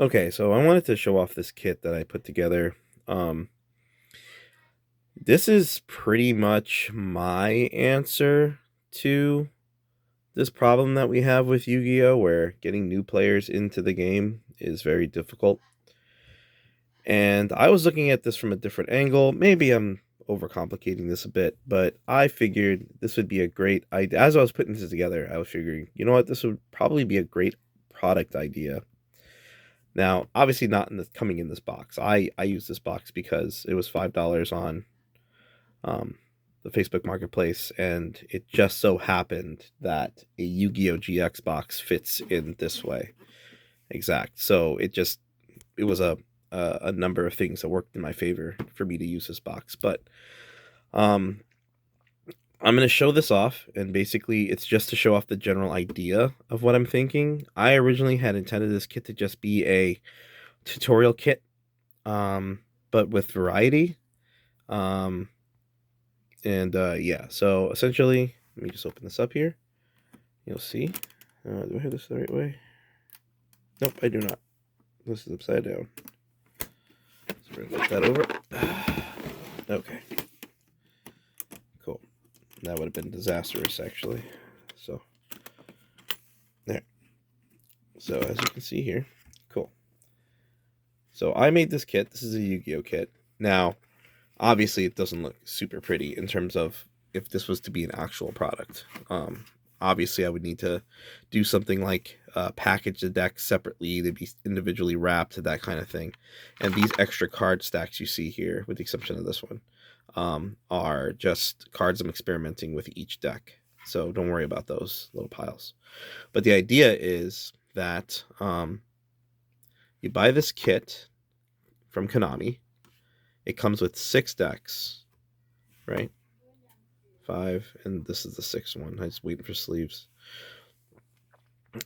Okay, so I wanted to show off this kit that I put together. Um, this is pretty much my answer to this problem that we have with Yu-Gi-Oh, where getting new players into the game is very difficult. And I was looking at this from a different angle. Maybe I'm overcomplicating this a bit, but I figured this would be a great idea. As I was putting this together, I was figuring, you know what, this would probably be a great product idea. Now, obviously not in the coming in this box. I use this box because it was $5 on um, the Facebook Marketplace, and it just so happened that a Yu-Gi-Oh GX box fits in this way, exact. So it was a number of things that worked in my favor for me to use this box. But um, I'm going to show this off, and basically it's just to show off the general idea of what I'm thinking. I originally had intended this kit to just be a tutorial kit, um, but with variety. Um, and yeah, so essentially, let me just open this up here. You'll see. Do I have this the right way? Nope, I do not. This is upside down. So we're gonna flip that over. Okay, cool. That would have been disastrous, actually. So, there. So, as you can see here, cool. So, I made this kit. This is a Yu-Gi-Oh kit. Now, obviously, it doesn't look super pretty in terms of if this was to be an actual product. Obviously, I would need to do something like package the decks separately. They'd be individually wrapped, that kind of thing. And these extra card stacks you see here, with the exception of this one, are just cards I'm experimenting with each deck. So don't worry about those little piles. But the idea is that you buy this kit from Konami. It comes with 6 decks, right? 5, and this is the 6th one. I just waiting for sleeves.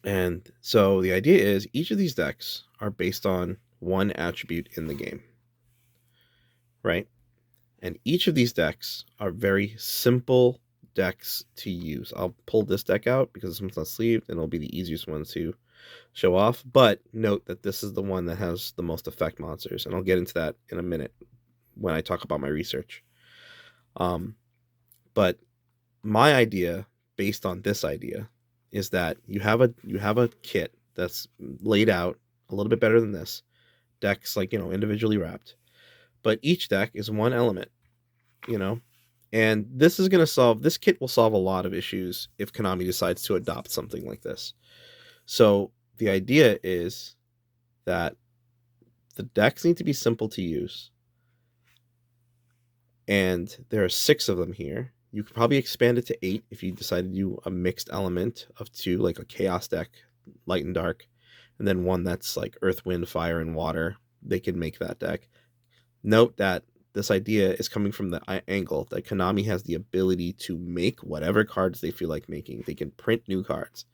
And so the idea is each of these decks are based on one attribute in the game, right? And each of these decks are very simple decks to use. I'll pull this deck out because this one's not sleeved and it'll be the easiest one to show off. But note that this is the one that has the most effect monsters, and I'll get into that in a minute when I talk about my research. But my idea, based on this idea, is that you have a kit that's laid out a little bit better than this. Decks like, individually wrapped, but each deck is one element, you know. And this kit will solve a lot of issues if Konami decides to adopt something like this. So the idea is that the decks need to be simple to use, and there are 6 of them here. You could probably expand it to 8 if you decided to do a mixed element of 2, like a chaos deck, light and dark, and then one that's like earth, wind, fire, and water. They can make that deck. Note that this idea is coming from the angle that Konami has the ability to make whatever cards they feel like making. They can print new cards.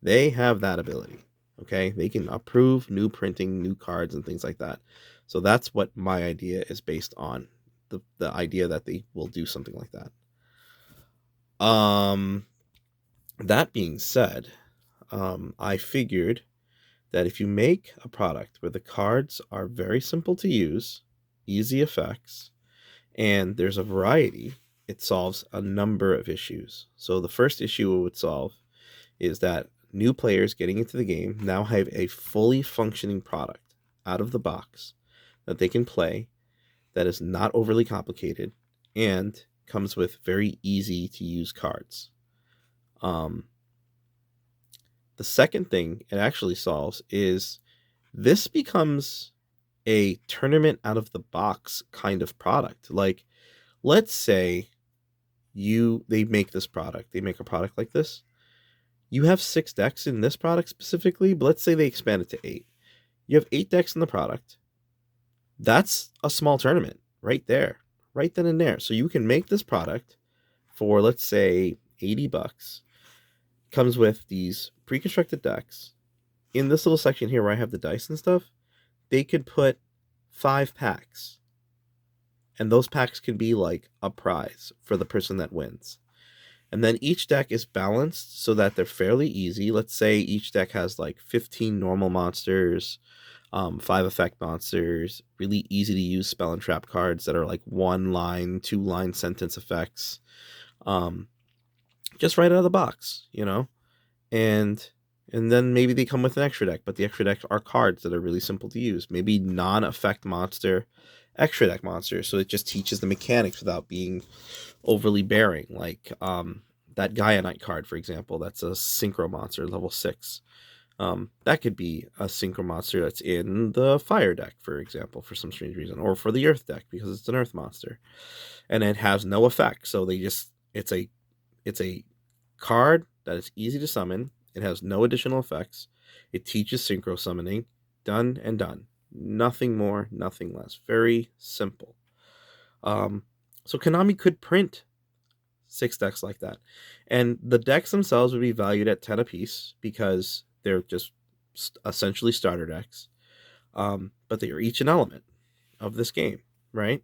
They have that ability. Okay, they can approve new printing, new cards, and things like that. So that's what my idea is based on. The idea that they will do something like that. That being said, I figured that if you make a product where the cards are very simple to use, easy effects, and there's a variety, it solves a number of issues. So the first issue it would solve is that new players getting into the game now have a fully functioning product out of the box that they can play, that is not overly complicated and comes with very easy to use cards. Um, the second thing it actually solves is this becomes a tournament out of the box kind of product. Like, let's say they make this product, they make a product like this. You have 6 decks in this product specifically, but let's say they expand it to 8. You have 8 decks in the product. That's a small tournament right there, right then and there. So you can make this product for, let's say, $80. Comes with these pre-constructed decks. In this little section here where I have the dice and stuff, they could put 5 packs. And those packs could be like a prize for the person that wins. And then each deck is balanced so that they're fairly easy. Let's say each deck has like 15 normal monsters, 5 effect monsters, really easy to use spell and trap cards that are like 1 line, 2 line sentence effects. Um, just right out of the box, you know? And then maybe they come with an extra deck, but the extra deck are cards that are really simple to use. Maybe non-effect monster, extra deck monster, so it just teaches the mechanics without being overly bearing. Like that Gaia Knight card, for example, that's a synchro monster, level 6. That could be a synchro monster that's in the fire deck, for example, for some strange reason, or for the earth deck because it's an earth monster, and it has no effect. So they just it's a card that is easy to summon. It has no additional effects. It teaches synchro summoning. Done and done. Nothing more, nothing less. Very simple. Um, so Konami could print 6 decks like that, and the decks themselves would be valued at 10 apiece because they're just essentially starter decks. But they are each an element of this game, right?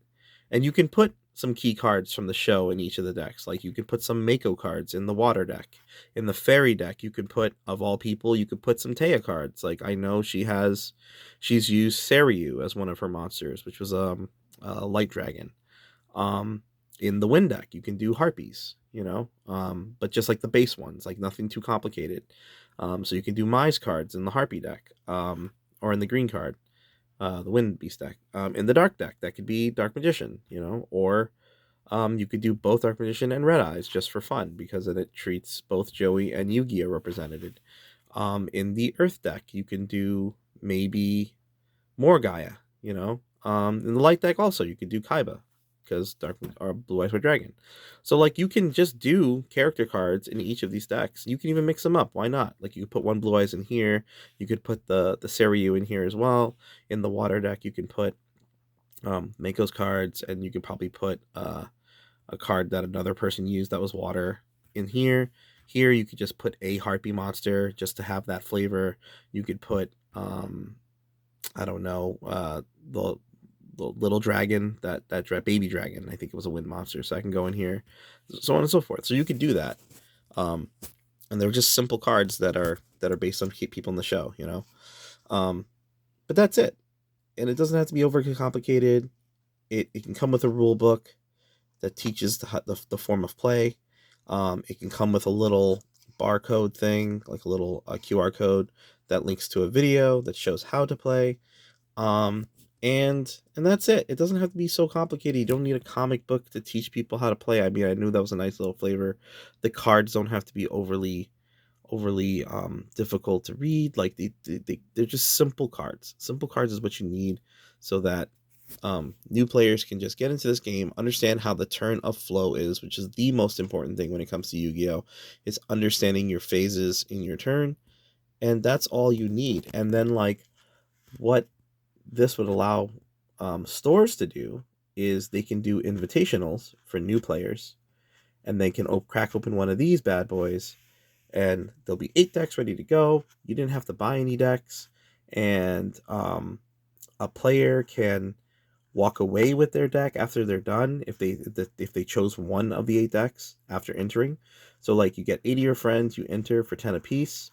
And you can put some key cards from the show in each of the decks. Like you could put some Mako cards in the water deck. In the fairy deck, you could put, of all people, you could put some Taya cards. Like I know she's used Saryu as one of her monsters, which was a light dragon. Um, in the wind deck, you can do harpies, but just like the base ones, like nothing too complicated. So you can do Mai's cards in the harpy deck, or in the green card, the wind beast deck. In the dark deck, that could be Dark Magician, or you could do both Dark Magician and Red Eyes just for fun because then it treats both Joey and Yugioh represented. In the Earth deck, you can do maybe more Gaia, in the light deck also you could do Kaiba because Dark or Blue Eyes White Dragon. So like you can just do character cards in each of these decks. You can even mix them up. Why not? Like you could put one Blue Eyes in here. You could put the Saryu in here as well. In the water deck, you can put Mako's cards, and you could probably put a card that another person used that was water in here. Here you could just put a harpy monster just to have that flavor. You could put I don't know, the little dragon, that baby dragon. I think it was a wind monster, so I can go in here, so on and so forth. So you could do that, um, and they're just simple cards that are based on people in the show, but that's it, and it doesn't have to be overly complicated. It can come with a rule book that teaches the form of play. It can come with a little barcode thing, like a little QR code that links to a video that shows how to play. Um, and that's it. It doesn't have to be so complicated. You don't need a comic book to teach people how to play. I mean, I knew that was a nice little flavor. The cards don't have to be overly difficult to read. Like they're just simple cards. Simple cards is what you need so that new players can just get into this game, understand how the turn of flow is, which is the most important thing when it comes to Yu-Gi-Oh! Is understanding your phases in your turn, and that's all you need. And then like what this would allow stores to do is they can do invitationals for new players, and they can crack open one of these bad boys, and there'll be 8 decks ready to go. You didn't have to buy any decks, and a player can walk away with their deck after they're done if they chose one of the 8 decks after entering. So like you get 8 of your friends, you enter for 10 apiece.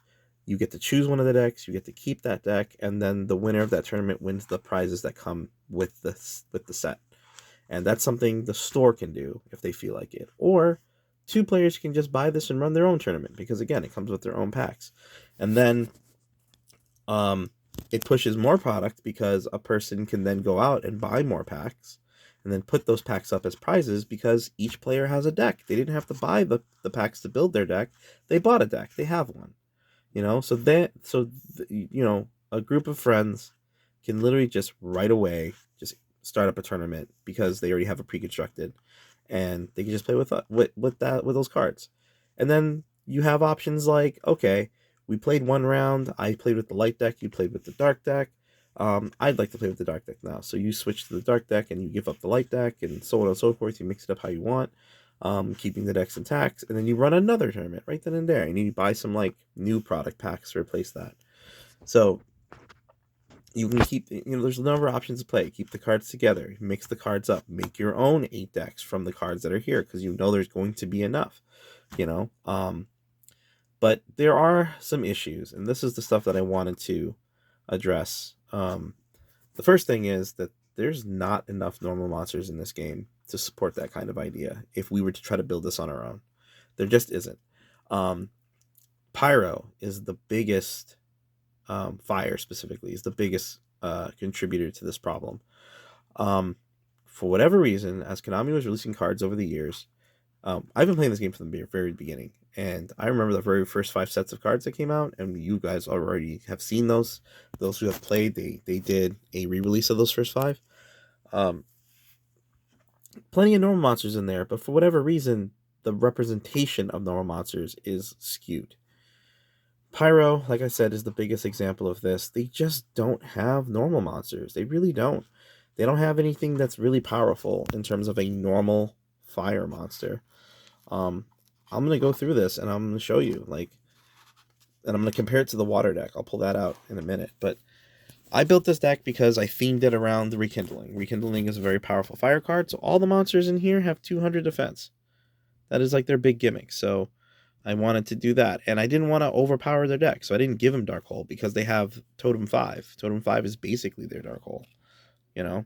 You get to choose one of the decks, you get to keep that deck, and then the winner of that tournament wins the prizes that come with the set. And that's something the store can do if they feel like it. Or 2 players can just buy this and run their own tournament because again, it comes with their own packs. And then it pushes more product because a person can then go out and buy more packs and then put those packs up as prizes because each player has a deck. They didn't have to buy the packs to build their deck. They bought a deck. They have one. A group of friends can literally just right away just start up a tournament because they already have a pre-constructed, and they can just play with those cards. And then you have options like, okay, we played one round, I played with the light deck, you played with the dark deck. I'd like to play with the dark deck now, so you switch to the dark deck and you give up the light deck, and so on and so forth. You mix it up how you want, keeping the decks intact, and then you run another tournament right then and there, and you buy some like new product packs to replace that. So you can keep, there's a number of options to play. Keep the cards together, mix the cards up, make your own 8 decks from the cards that are here because there's going to be enough, but there are some issues, and this is the stuff that I wanted to address The first thing is that there's not enough normal monsters in this game to support that kind of idea if we were to try to build this on our own. There just isn't. Um, Pyro is the biggest, fire specifically, is the biggest contributor to this problem. Um, for whatever reason, as Konami was releasing cards over the years, I've been playing this game from the very beginning, and I remember the very first 5 sets of cards that came out, and you guys already have seen those. Those who have played, they did a re-release of those first 5. Um, Plenty of normal monsters in there, but for whatever reason, the representation of normal monsters is skewed. Pyro, like I said, is the biggest example of this. They just don't have normal monsters. They really don't. They don't have anything that's really powerful in terms of a normal fire monster. Um, I'm gonna go through this and I'm gonna show you, like, and I'm gonna compare it to the water deck. I'll pull that out in a minute. But I built this deck because I themed it around the Rekindling. Rekindling is a very powerful fire card, so all the monsters in here have 200 defense. That is like their big gimmick. So I wanted to do that, and I didn't want to overpower their deck, so I didn't give them Dark Hole because they have Totem 5. Totem 5 is basically their Dark Hole, you know.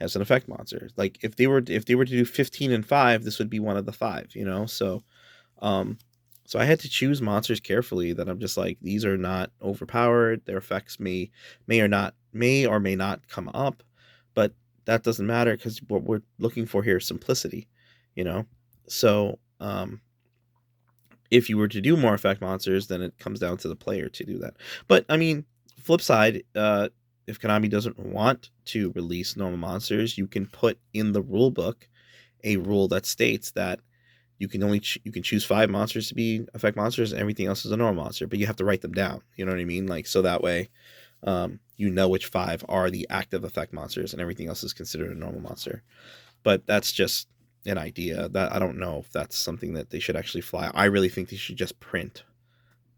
As an effect monster. Like if they were to do 15 and 5, this would be one of the 5, you know. Um so I had to choose monsters carefully that I'm just like, these are not overpowered. Their effects may or may not come up, but that doesn't matter because what we're looking for here is simplicity, you know. So if you were to do more effect monsters, then it comes down to the player to do that. But I mean, flip side, if Konami doesn't want to release normal monsters, you can put in the rule book a rule that states that you can you can choose 5 monsters to be effect monsters, and everything else is a normal monster. But you have to write them down. You know what I mean? Like, so that way, you know which 5 are the active effect monsters, and everything else is considered a normal monster. But that's just an idea. That I don't know if that's something that they should actually fly. I really think they should just print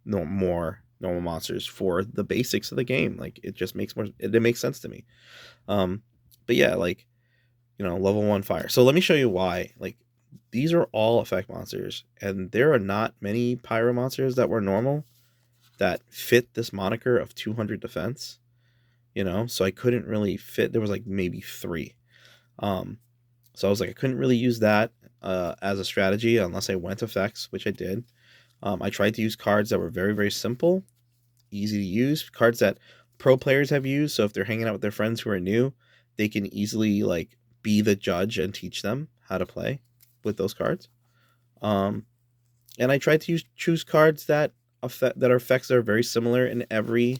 more normal monsters for the basics of the game. Like, it just makes it makes sense to me. But yeah, like, you know, level 1 fire. So let me show you why. Like, these are all effect monsters, and there are not many pyro monsters that were normal that fit this moniker of 200 defense, you know. So I couldn't really fit. There was like maybe 3. So I was like, I couldn't really use that as a strategy unless I went effects, which I did. I tried to use cards that were very simple, easy to use, cards that pro players have used. So if they're hanging out with their friends who are new, they can easily like be the judge and teach them how to play with those cards. And I tried to choose cards that are effects that are very similar in every,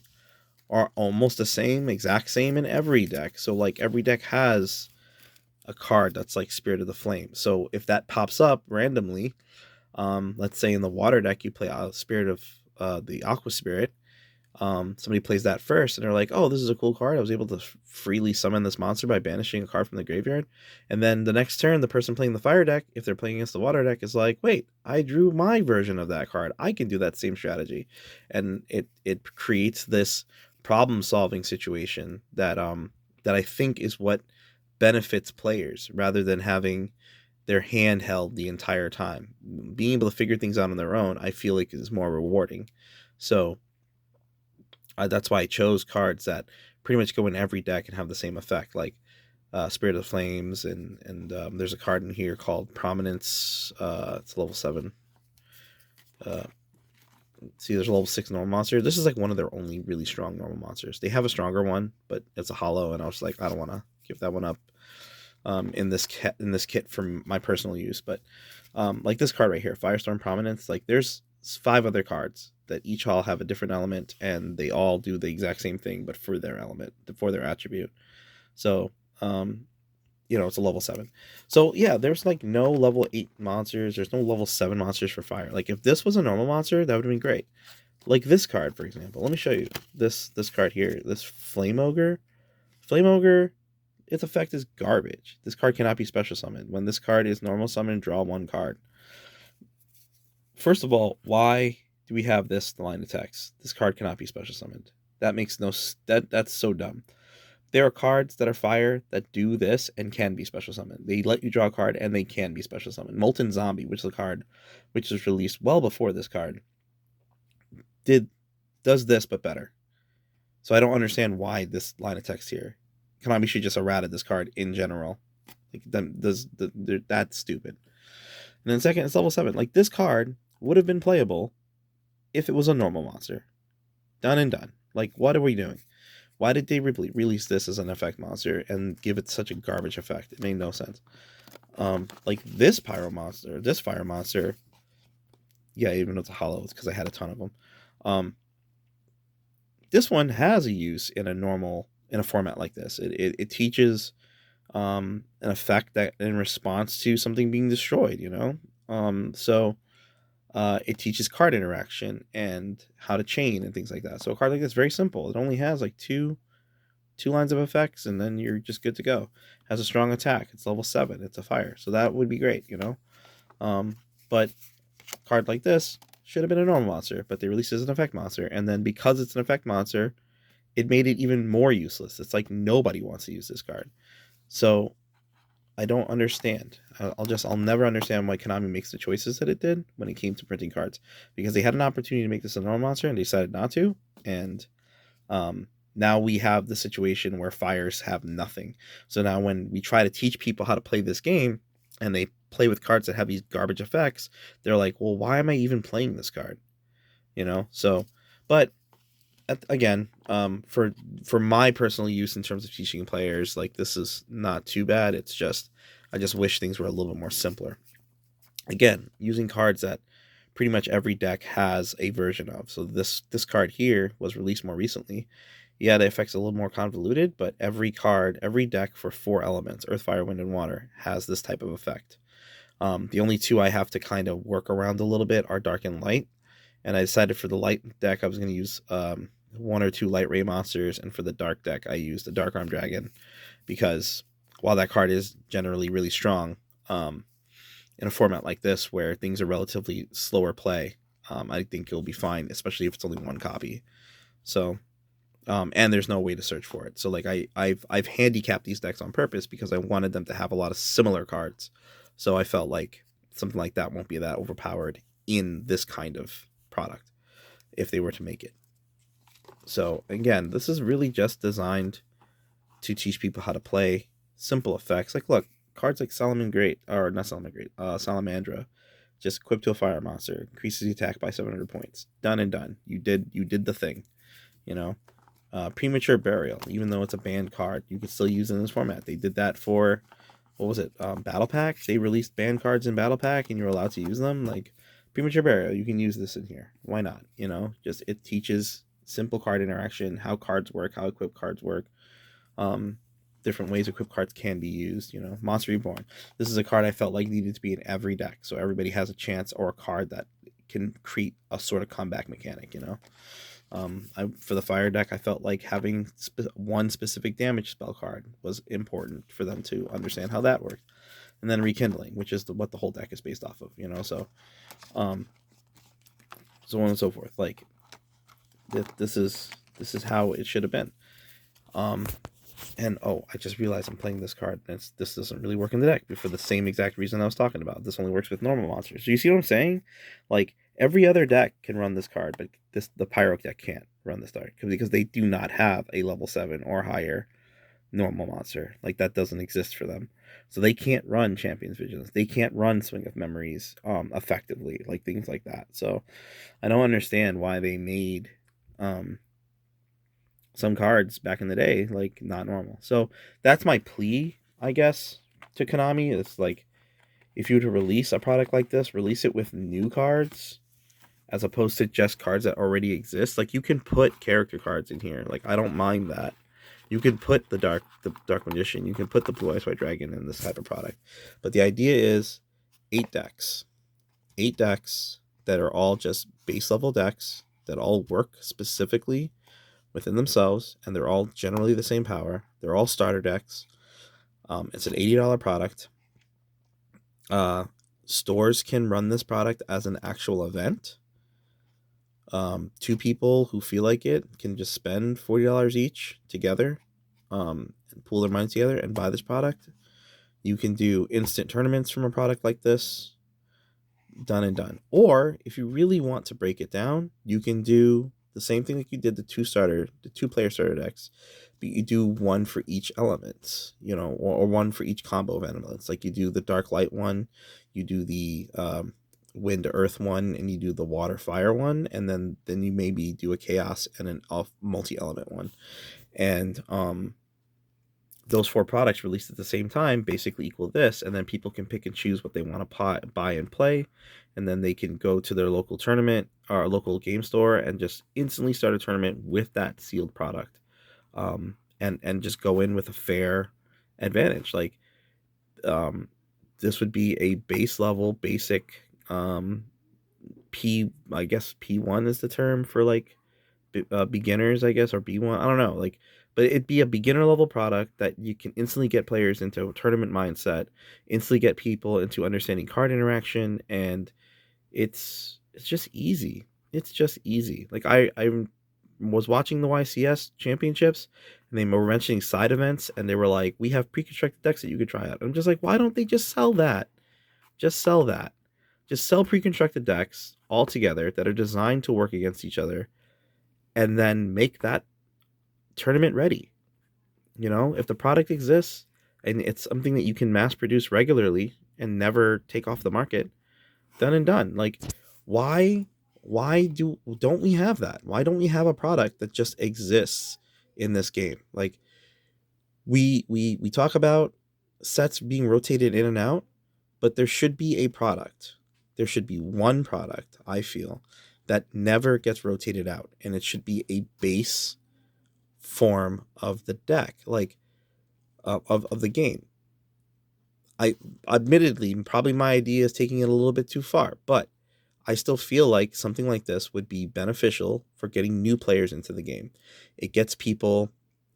or almost the same, exact same in every deck. So like every deck has a card that's like Spirit of the Flame. So if that pops up randomly, let's say in the water deck you play Spirit of the Aqua Spirit, somebody plays that first and they're like, oh, this is a cool card. I was able to freely summon this monster by banishing a card from the graveyard. And then the next turn, the person playing the fire deck, if they're playing against the water deck, is like, wait, I drew my version of that card. I can do that same strategy. And it creates this problem solving situation that that I think is what benefits players rather than having their hand held the entire time. Being able to figure things out on their own, I feel like is more rewarding. So that's why I chose cards that pretty much go in every deck and have the same effect, like Spirit of the Flames, and there's a card in here called Prominence. It's level 7. See, there's a level 6 normal monster. This is like one of their only really strong normal monsters. They have a stronger one, but it's a hollow, and I was like, I don't want to give that one up in this kit for my personal use. But like this card right here, Firestorm Prominence, like there's 5 other cards that each all have a different element, and they all do the exact same thing, but for their element, for their attribute. So you know, it's a level 7. So yeah, there's like no level 8 monsters. There's no level 7 monsters for fire. Like if this was a normal monster, that would have been great. Like this card, for example. Let me show you this card here. This Flame Ogre. Flame Ogre, its effect is garbage. This card cannot be special summoned. When this card is normal summoned, draw 1 card. First of all, why do we have this line of text? This card cannot be special summoned. That makes no that's so dumb. There are cards that are fire that do this and can be special summoned. They let you draw a card and they can be special summoned. Molten Zombie, which is a card which was released well before this card, does this but better. So I don't understand why this line of text here. Konami should just errata this card in general. Like, that's stupid. And then second, it's level 7. Like, this card would have been playable if it was a normal monster. Done and done. Like, what are we doing? Why did they release this as an effect monster and give it such a garbage effect? It made no sense. Like, this fire monster, yeah, even though it's a hollow, it's because I had a ton of them. This one has a use in a format like this. It teaches an effect that in response to something being destroyed, you know? So it teaches card interaction and how to chain and things like that. So a card like this is very simple. It only has like two lines of effects, and then you're just good to go. Has a strong attack. It's level 7. It's a fire. So that would be great, you know? But a card like this should have been a normal monster, but they released it as an effect monster. And then because it's an effect monster, it made it even more useless. It's like nobody wants to use this card. So I don't understand. I'll never understand why Konami makes the choices that it did when it came to printing cards, because they had an opportunity to make this a normal monster and they decided not to. And now we have the situation where fires have nothing. So now when we try to teach people how to play this game and they play with cards that have these garbage effects, they're like, well, why am I even playing this card? You know? So, but again, for my personal use in terms of teaching players, like, this is not too bad. It's just, I just wish things were a little bit more simpler. Again, using cards that pretty much every deck has a version of. So this card here was released more recently. Yeah, the effect's a little more convoluted, but every deck for 4 elements, earth, fire, wind, and water, has this type of effect. The only 2 I have to kind of work around a little bit are dark and light. And I decided for the light deck I was going to use 1 or 2 light ray monsters, and for the dark deck I used the dark arm dragon, because while that card is generally really strong, in a format like this where things are relatively slower play, I think it'll be fine, especially if it's only 1 copy. So and there's no way to search for it. So like I've handicapped these decks on purpose because I wanted them to have a lot of similar cards. So I felt like something like that won't be that overpowered in this kind of product if they were to make it. So again, this is really just designed to teach people how to play simple effects. Like, look, cards like Salamandra, just equipped to a fire monster, increases the attack by 700 points. Done and done. You did the thing, you know. Premature Burial, even though it's a banned card, you can still use it in this format. They did that for, what was it, Battle Pack? They released banned cards in Battle Pack and you're allowed to use them. Like, Premature Burial, you can use this in here. Why not? You know, just it teaches simple card interaction, how cards work, how equip cards work, different ways equip cards can be used. You know, Monster Reborn. This is a card I felt like needed to be in every deck, so everybody has a chance, or a card that can create a sort of comeback mechanic. You know, for the fire deck, I felt like having one specific damage spell card was important for them to understand how that worked. And then Rekindling, which is what the whole deck is based off of. You know, so so on and so forth. Like, this is how it should have been. And oh, I just realized I'm playing this card. And this doesn't really work in the deck for the same exact reason I was talking about. This only works with normal monsters. So you see what I'm saying? Like, every other deck can run this card, but the Pyro deck can't run this card because they do not have a level 7 or higher normal monster. Like, that doesn't exist for them. So they can't run Champion's Vigilance. They can't run Swing of Memories effectively, like things like that. So I don't understand why they made some cards back in the day like not normal. So that's my plea, I guess, to Konami. It's like, if you were to release a product like this, release it with new cards as opposed to just cards that already exist. Like, you can put character cards in here. Like, I don't mind that. You can put the dark magician, you can put the blue eyes white dragon in this type of product. But the idea is 8 decks. 8 decks that are all just base level decks that all work specifically within themselves, and they're all generally the same power. They're all starter decks. It's an $80 product. Stores can run this product as an actual event. 2 people who feel like it can just spend $40 each together, and pool their minds together and buy this product. You can do instant tournaments from a product like this. Done and done. Or if you really want to break it down, you can do the same thing like you did the two player starter decks, but you do one for each element, or one for each combo of elements. Like you do the dark light one, you do the wind earth one, and you do the water fire one, and then you maybe do a chaos and an multi element one, and those four products released at the same time basically equal this, and then people can pick and choose what they want to buy and play, and then they can go to their local tournament or local game store and just instantly start a tournament with that sealed product, and just go in with a fair advantage. Like, this would be a base level, basic, I guess P1 is the term for like beginners, I guess, or B1. I don't know. Like, but it'd be a beginner level product that you can instantly get players into a tournament mindset, instantly get people into understanding card interaction, and it's just easy. It's just easy. Like I was watching the YCS championships, and they were mentioning side events, and they were like, "We have pre-constructed decks that you could try out." I'm just like, why don't they just sell that? Just sell that. Just sell pre-constructed decks all together that are designed to work against each other, and then make that tournament ready. If the product exists and it's something that you can mass produce regularly and never take off the market, done and done. Like, why don't we have that? Why don't we have a product that just exists in this game? Like, we talk about sets being rotated in and out, but there should be a product. There should be one product, I feel, that never gets rotated out, and it should be a base form of the deck, like of the game. I admittedly, probably my idea is taking it a little bit too far, but I still feel like something like this would be beneficial for getting new players into the game. It gets people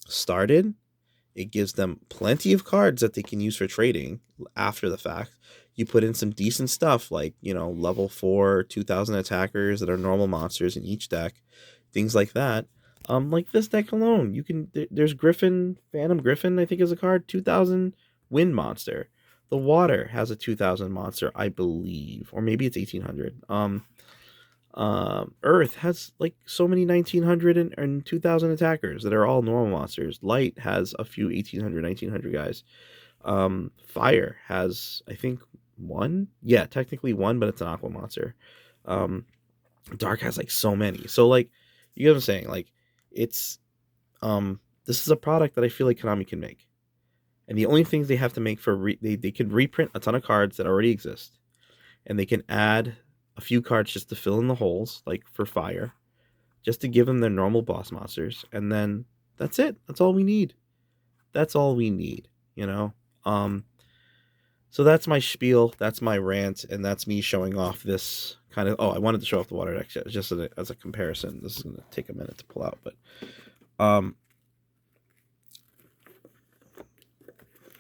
started. It gives them plenty of cards that they can use for trading after the fact. You put in some decent stuff like, level 4, 2000 attackers that are normal monsters in each deck, things like that. Like this deck alone, there's Griffin, Phantom Griffin, I think is a card, 2000 wind monster. The water has a 2000 monster, I believe, or maybe it's 1800. Earth has like so many 1900 and 2000 attackers that are all normal monsters. Light has a few 1800, 1900 guys. Fire has, I think, one. Yeah, technically one, but it's an aqua monster. Dark has like so many. So like, you get what I'm saying? Like, it's this is a product that I feel like Konami can make. And the only things they have to make they can reprint a ton of cards that already exist, and they can add a few cards just to fill in the holes, like for Fire, just to give them their normal boss monsters, and then that's it. That's all we need. That's all we need, you know? So that's my spiel, that's my rant, and that's me showing off this kind of. Oh, I wanted to show off the water deck just as a comparison. This is going to take a minute to pull out, but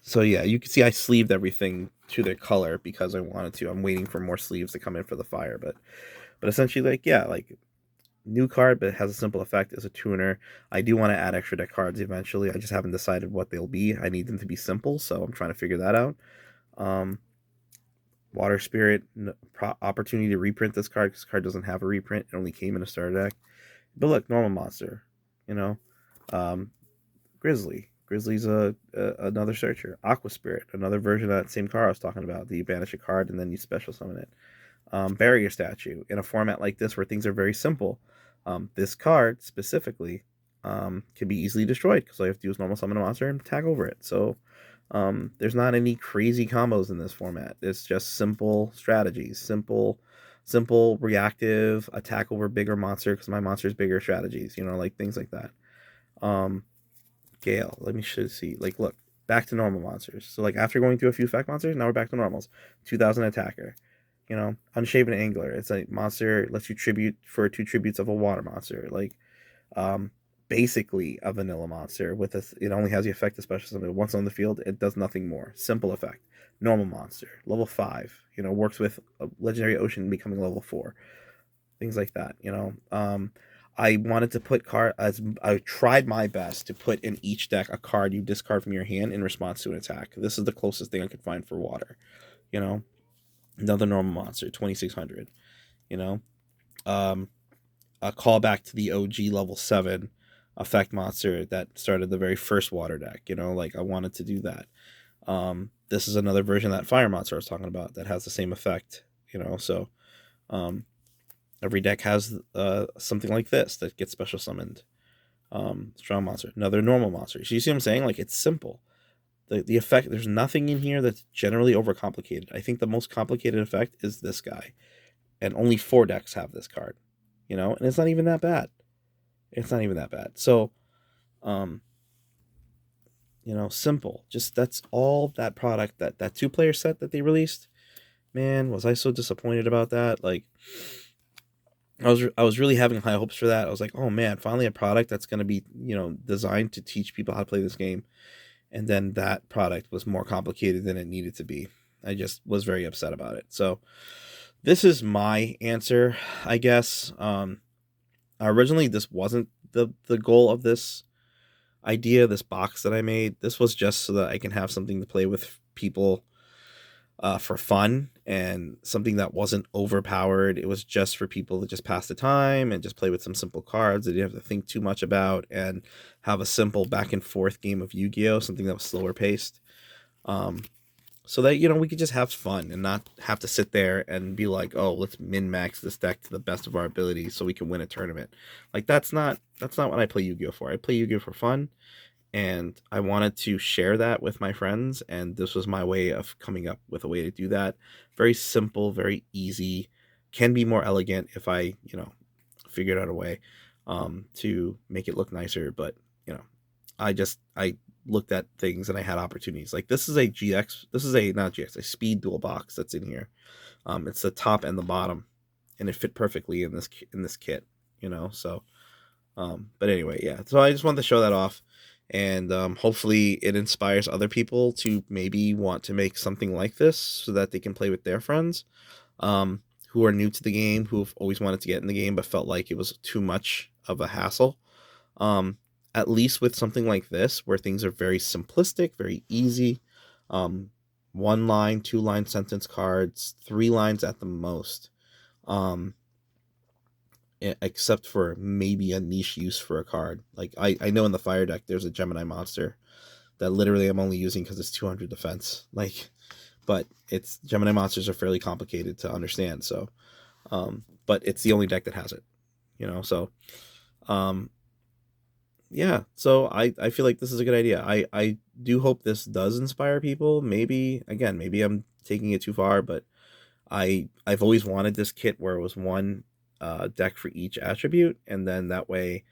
so yeah, you can see I sleeved everything to their color because I wanted to. I'm waiting for more sleeves to come in for the Fire, but essentially, like, yeah, like, new card, but it has a simple effect as a tuner. I do want to add extra deck cards eventually. I just haven't decided what they'll be. I need them to be simple, so I'm trying to figure that out. Um, Water Spirit, opportunity to reprint this card because this card doesn't have a reprint. It only came in a starter deck. But look, normal monster, you know. Um, Grizzly. Grizzly's another searcher. Aqua Spirit, another version of that same card I was talking about. You banish a card and then you special summon it. Barrier Statue, in a format like this where things are very simple. This card specifically can be easily destroyed because all you have to do is normal summon a monster and tag over it. So there's not any crazy combos in this format. It's just simple strategies, simple reactive attack over bigger monster because my monster's bigger strategies. Like things like that. Gale, let me see. Like, look, back to normal monsters. So like after going through a few effect monsters, now we're back to normals. 2000 attacker. Unshaven Angler. It's a monster, lets you tribute for 2 tributes of a water monster. Like, basically a vanilla monster with it only has the effect of special summon. Once on the field, it does nothing more. Simple effect. Normal monster. Level 5. Works with a legendary ocean becoming level 4. Things like that. I wanted to put I tried my best to put in each deck a card you discard from your hand in response to an attack. This is the closest thing I could find for water. Another normal monster, 2600. You know, um, a callback to the OG level 7 effect monster that started the very first water deck. Like I wanted to do that. This is another version of that fire monster I was talking about that has the same effect. So um, every deck has something like this that gets special summoned. Strong monster, another normal monster. So you see what I'm saying? Like it's simple. The effect, there's nothing in here that's generally overcomplicated. I think the most complicated effect is this guy, and only 4 decks have this card. And it's not even that bad. It's not even that bad. So, um, simple. Just that's all that product, that 2-player set that they released. Man, was I so disappointed about that? Like, I was really having high hopes for that. I was like, oh man, finally a product that's going to be designed to teach people how to play this game. And then that product was more complicated than it needed to be. I just was very upset about it. So this is my answer, I guess. Originally, this wasn't the goal of this idea, this box that I made. This was just so that I can have something to play with people for fun, and something that wasn't overpowered. It was just for people to just pass the time and just play with some simple cards that you didn't have to think too much about, and have a simple back and forth game of Yu-Gi-Oh, something that was slower paced. Um, so that we could just have fun and not have to sit there and be like, oh, let's min max this deck to the best of our ability so we can win a tournament. Like that's not what I play Yu-Gi-Oh for. I play Yu-Gi-Oh for fun, and I wanted to share that with my friends, and this was my way of coming up with a way to do that. Very simple, very easy. Can be more elegant if I figured out a way to make it look nicer, but you know I looked at things and I had opportunities. Like this is a GX, this is a not GX, a speed dual box that's in here. It's the top and the bottom, and it fit perfectly in this kit. So but anyway, yeah. So I just wanted to show that off, and hopefully it inspires other people to maybe want to make something like this so that they can play with their friends, who are new to the game, who've always wanted to get in the game but felt like it was too much of a hassle. Um, at least with something like this, where things are very simplistic, very easy. Um, 1 line, 2 line sentence cards, 3 lines at the most. Except for maybe a niche use for a card. Like I know in the fire deck there's a Gemini monster that literally I'm only using because it's 200 defense. Like, but it's Gemini monsters are fairly complicated to understand. So, but it's the only deck that has it. So, um, yeah. So I feel like this is a good idea. I do hope this does inspire people. Maybe again, maybe I'm taking it too far, but I've always wanted this kit where it was one deck for each attribute, and then that way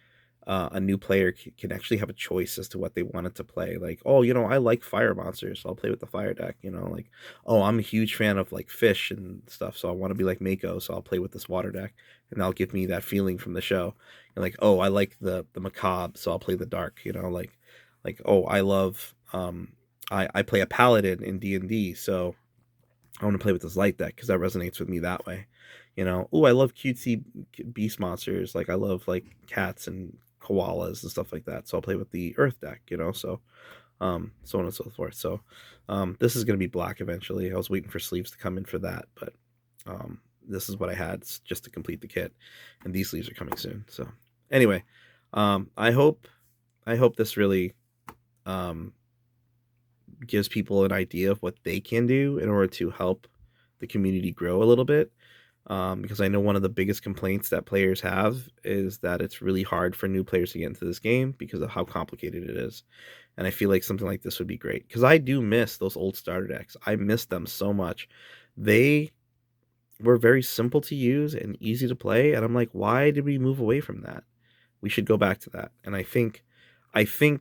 a new player can actually have a choice as to what they wanted to play. Like, oh, I like fire monsters, so I'll play with the fire deck. Like, oh, I'm a huge fan of like fish and stuff, so I want to be like Mako, so I'll play with this water deck, and that'll give me that feeling from the show. And like, oh, I like the macabre, so I'll play the dark. Like oh, I love I play a paladin in D&D, so I want to play with this light deck because that resonates with me that way. Oh, I love cutesy beast monsters. Like I love like cats and koalas and stuff like that. So I'll play with the earth deck. So so on and so forth. So this is gonna be black eventually. I was waiting for sleeves to come in for that, but this is what I had just to complete the kit, and these sleeves are coming soon. So anyway, I hope this really um gives people an idea of what they can do in order to help the community grow a little bit. Because I know one of the biggest complaints that players have is that it's really hard for new players to get into this game because of how complicated it is. And I feel like something like this would be great because I do miss those old starter decks. I miss them so much. They were very simple to use and easy to play, and I'm like, why did we move away from that? We should go back to that. And I think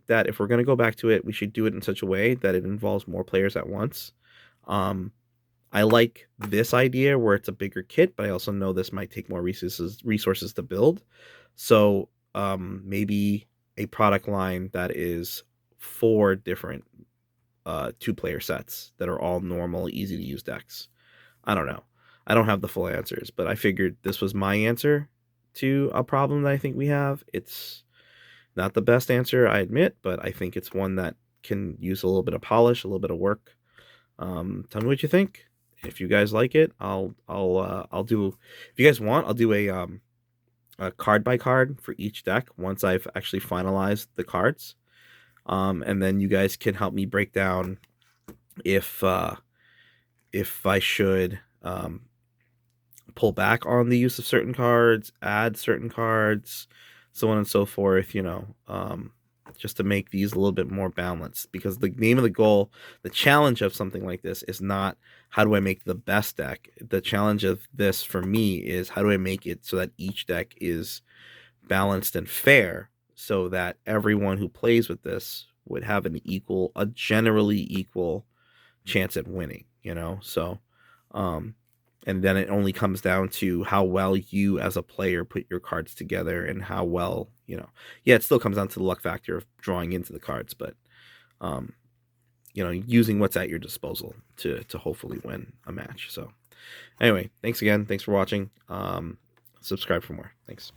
that if we're going to go back to it, we should do it in such a way that it involves more players at once. Um, I like this idea where it's a bigger kit, but I also know this might take more resources to build. So maybe a product line that is 4 different 2-player sets that are all normal, easy to use decks. I don't know. I don't have the full answers, but I figured this was my answer to a problem that I think we have. It's not the best answer, I admit, but I think it's one that can use a little bit of polish, a little bit of work. Tell me what you think. If you guys like it, I'll do. If you guys want, I'll do card by card for each deck once I've actually finalized the cards. And then you guys can help me break down if I should pull back on the use of certain cards, add certain cards, so on and so forth, just to make these a little bit more balanced. Because the name of the goal, the challenge of something like this is not how do I make the best deck. The challenge of this for me is how do I make it so that each deck is balanced and fair, so that everyone who plays with this would have a generally equal chance at winning, So, and then it only comes down to how well you as a player put your cards together and how well, yeah, it still comes down to the luck factor of drawing into the cards, but, using what's at your disposal to hopefully win a match. So anyway, thanks again. Thanks for watching. Subscribe for more. Thanks.